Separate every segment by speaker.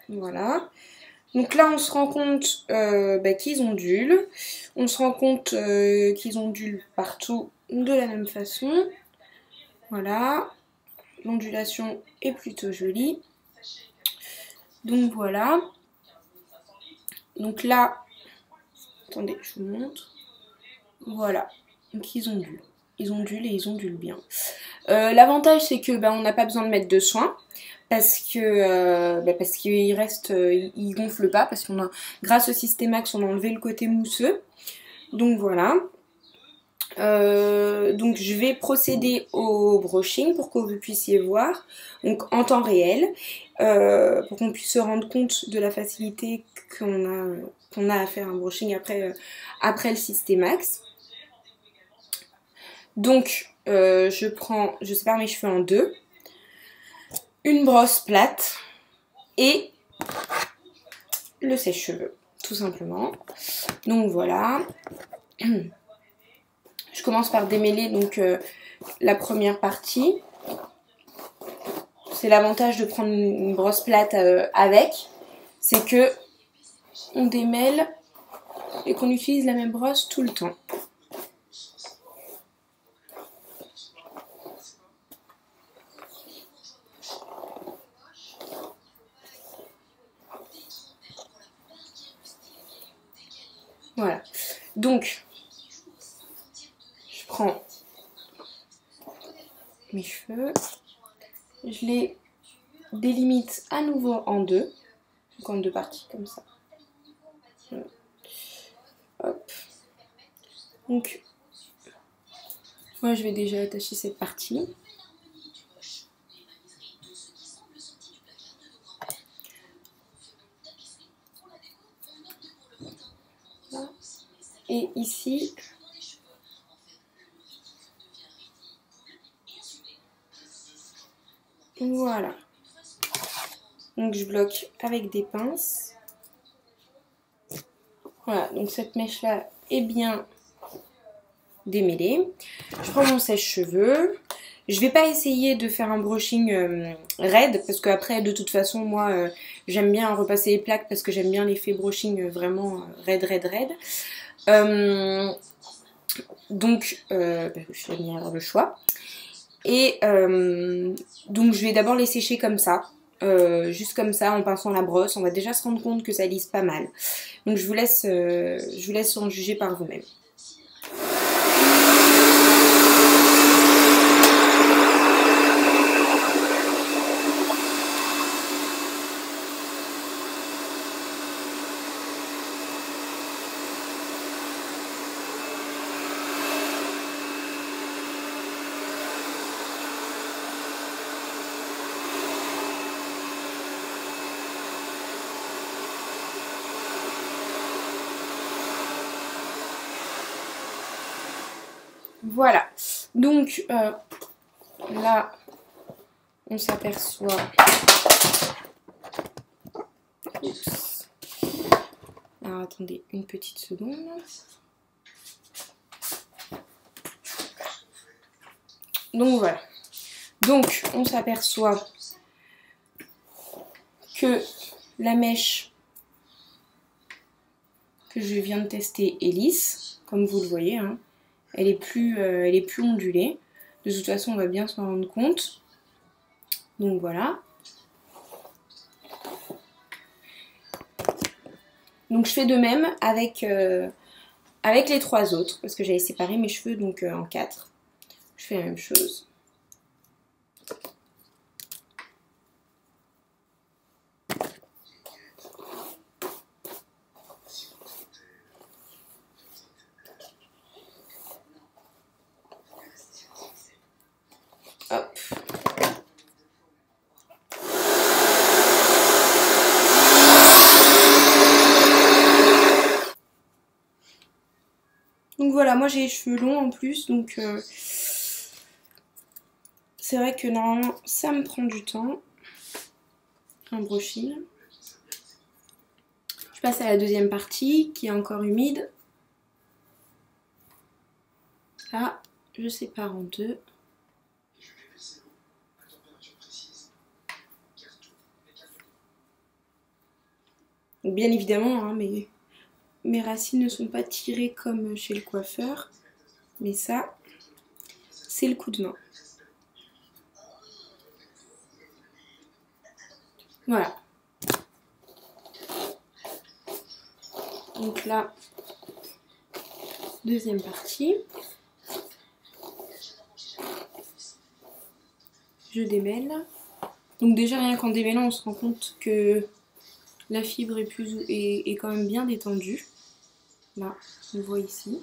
Speaker 1: Voilà. Donc là, on se rend compte qu'ils ondulent. On se rend compte qu'ils ondulent partout de la même façon. Voilà. L'ondulation est plutôt jolie. Donc voilà. Donc là, attendez, je vous montre. Voilà. Donc ils ondulent. Ils ondulent et ils ondulent bien. L'avantage, c'est que on n'a pas besoin de mettre de soin. Parce qu'il reste, il gonfle pas, parce qu'on a, grâce au Systemax, on a enlevé le côté mousseux. Donc voilà. Donc je vais procéder au brushing pour que vous puissiez voir, donc en temps réel, pour qu'on puisse se rendre compte de la facilité qu'on a à faire un brushing après le Systemax. Donc je sépare mes cheveux en deux. Une brosse plate et le sèche-cheveux, tout simplement. Donc voilà. Je commence par démêler donc la première partie. C'est l'avantage de prendre une brosse plate avec, c'est que on démêle et qu'on utilise la même brosse tout le temps. Voilà. Donc, je prends mes cheveux, je les délimite à nouveau en deux, donc en deux parties comme ça. Hop. Donc, moi je vais déjà attacher cette partie. Là. Et ici, voilà. Donc je bloque avec des pinces. Voilà, donc cette mèche là est bien démêlée. Je prends mon sèche-cheveux. Je vais pas essayer de faire un brushing raide parce qu'après de toute façon moi j'aime bien repasser les plaques parce que j'aime bien l'effet brushing vraiment raide. Donc je vais bien avoir le choix. Et donc je vais d'abord les sécher comme ça. Juste comme ça en pinçant la brosse, on va déjà se rendre compte que ça lisse pas mal. Donc je vous laisse en juger par vous-même. Voilà, donc là on s'aperçoit. Oups. Alors attendez une petite seconde. Donc voilà. Donc on s'aperçoit que la mèche que je viens de tester est lisse, comme vous le voyez, hein. Elle est plus ondulée. De toute façon, on va bien s'en rendre compte. Donc voilà. Donc je fais de même avec les trois autres, parce que j'avais séparé mes cheveux donc en 4. Je fais la même chose. Hop. Donc voilà, moi j'ai les cheveux longs en plus, donc c'est vrai que normalement ça me prend du temps, un brushing. Je passe à la deuxième partie qui est encore humide. Là, je sépare en deux. Donc, bien évidemment, hein, mes racines ne sont pas tirées comme chez le coiffeur. Mais ça, c'est le coup de main. Voilà. Donc là, deuxième partie. Je démêle. Donc déjà, rien qu'en démêlant, on se rend compte que la fibre est quand même bien détendue. Là, on voit ici.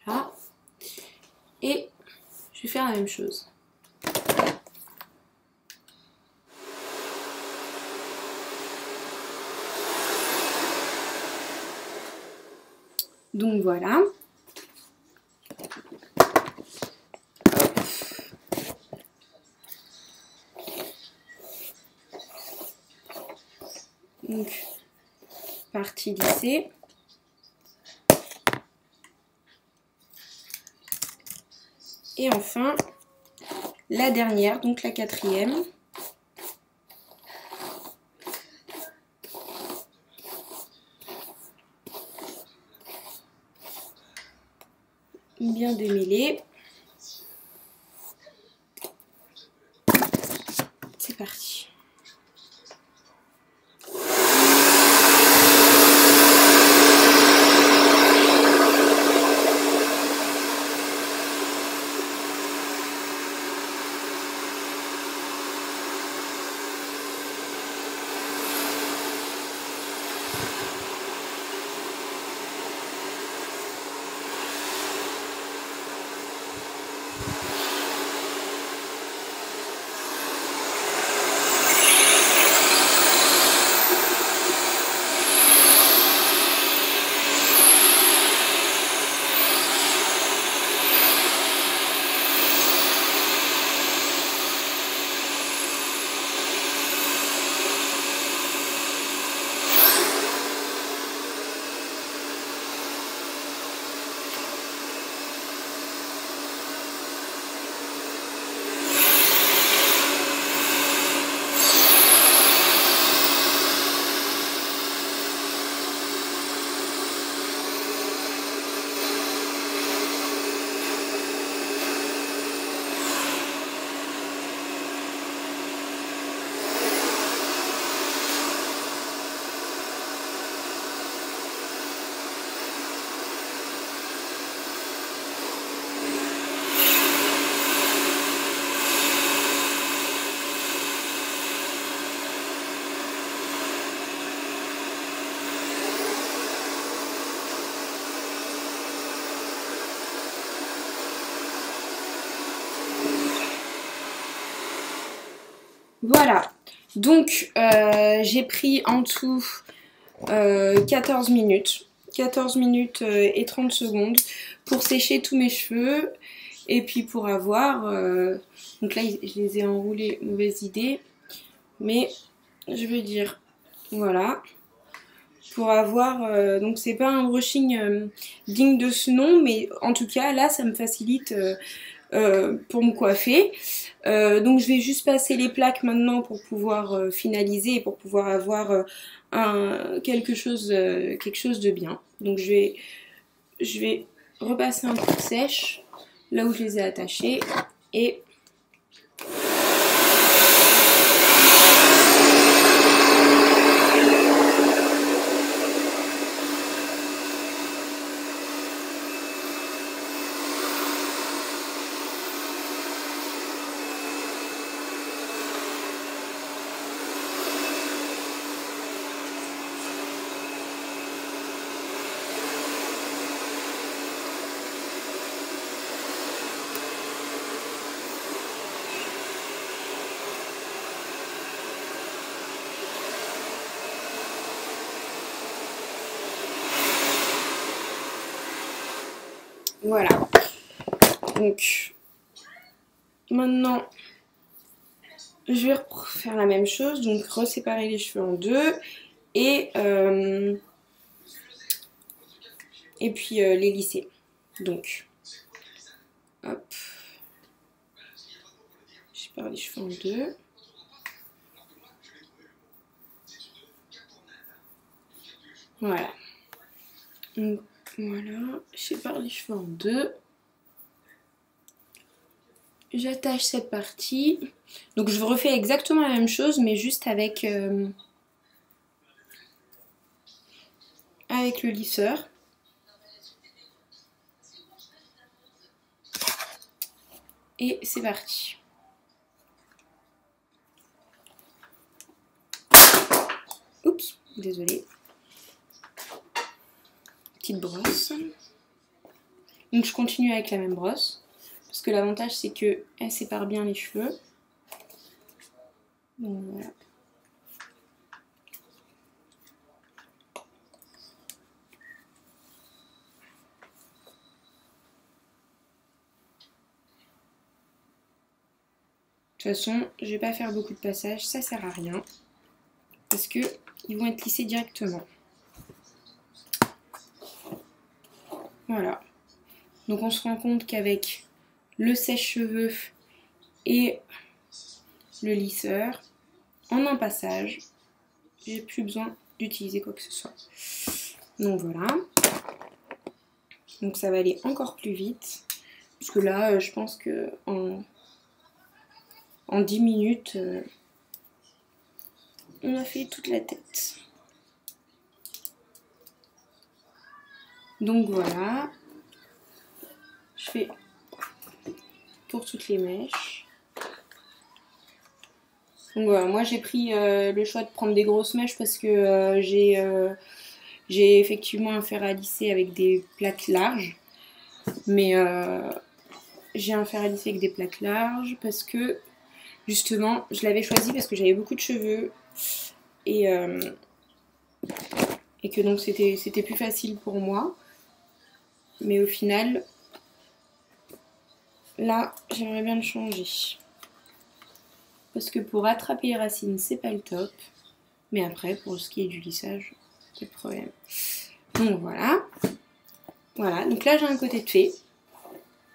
Speaker 1: Voilà. Et je vais faire la même chose. Donc voilà. Donc, partie lissée. Et enfin, la dernière, donc la quatrième. Bien démêlée. C'est parti. Voilà, donc j'ai pris en tout 14 minutes. 14 minutes et 30 secondes pour sécher tous mes cheveux et puis pour avoir... donc là, je les ai enroulés, mauvaise idée, mais je veux dire, voilà. Pour avoir... donc c'est pas un brushing digne de ce nom, mais en tout cas, là, ça me facilite... pour me coiffer. Donc je vais juste passer les plaques maintenant pour pouvoir finaliser et pour pouvoir avoir quelque chose de bien. Donc je vais repasser un coup de sèche là où je les ai attachés et voilà. Donc maintenant je vais refaire la même chose, donc reséparer les cheveux en deux et puis les lisser. Donc hop, je sépare les cheveux en deux. Voilà. Donc, voilà, je sépare les cheveux en deux. J'attache cette partie. Donc je refais exactement la même chose, mais juste avec le lisseur. Et c'est parti. Oups, désolée. Petite brosse. Donc je continue avec la même brosse. Parce que l'avantage c'est qu'elle sépare bien les cheveux. Donc voilà. De toute façon, je vais pas faire beaucoup de passages, ça sert à rien. Parce que ils vont être lissés directement. Voilà. Donc on se rend compte qu'avec le sèche-cheveux et le lisseur, en un passage, j'ai plus besoin d'utiliser quoi que ce soit. Donc voilà. Donc ça va aller encore plus vite. Parce que là, je pense que en 10 minutes, on a fait toute la tête. Donc voilà. Je fais pour toutes les mèches. Donc voilà, moi j'ai pris le choix de prendre des grosses mèches parce que j'ai effectivement un fer à lisser avec des plaques larges. Mais j'ai un fer à lisser avec des plaques larges parce que justement je l'avais choisi parce que j'avais beaucoup de cheveux et que donc c'était plus facile pour moi. Mais au final, là j'aimerais bien le changer. Parce que pour attraper les racines, c'est pas le top. Mais après, pour ce qui est du lissage, pas de problème. Donc voilà. Voilà, donc là j'ai un côté de fait.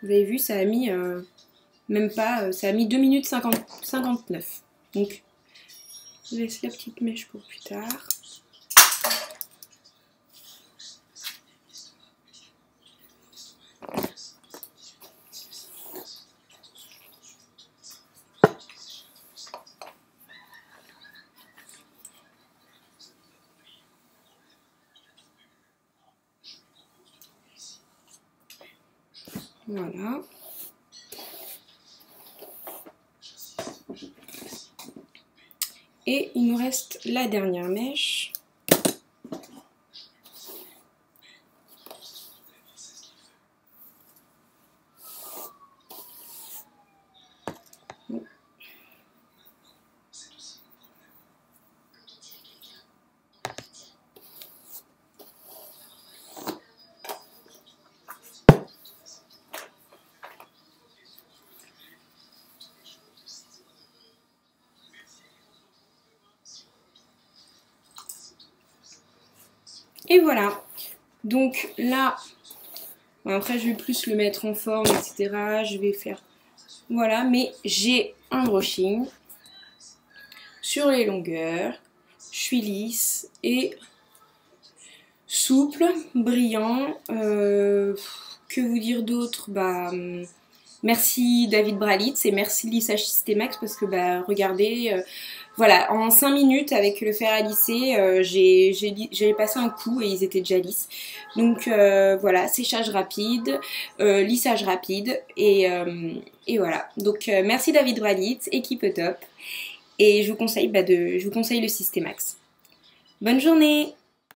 Speaker 1: Vous avez vu, ça a mis même pas, ça a mis 2 minutes 59. Donc je laisse la petite mèche pour plus tard. Voilà. Et il nous reste la dernière mèche. Et voilà. Donc là, après je vais plus le mettre en forme, etc. Je vais faire... Voilà, mais j'ai un brushing sur les longueurs. Je suis lisse et souple, brillant. Que vous dire d'autre? Merci David Bralitz et merci Lissage Systemax parce que regardez, voilà, en 5 minutes avec le fer à lisser, j'ai passé un coup et ils étaient déjà lisses. Donc voilà, séchage rapide, lissage rapide et voilà. Donc merci David Bralitz, équipe top. Et je vous conseille, je vous conseille le Systemax. Bonne journée!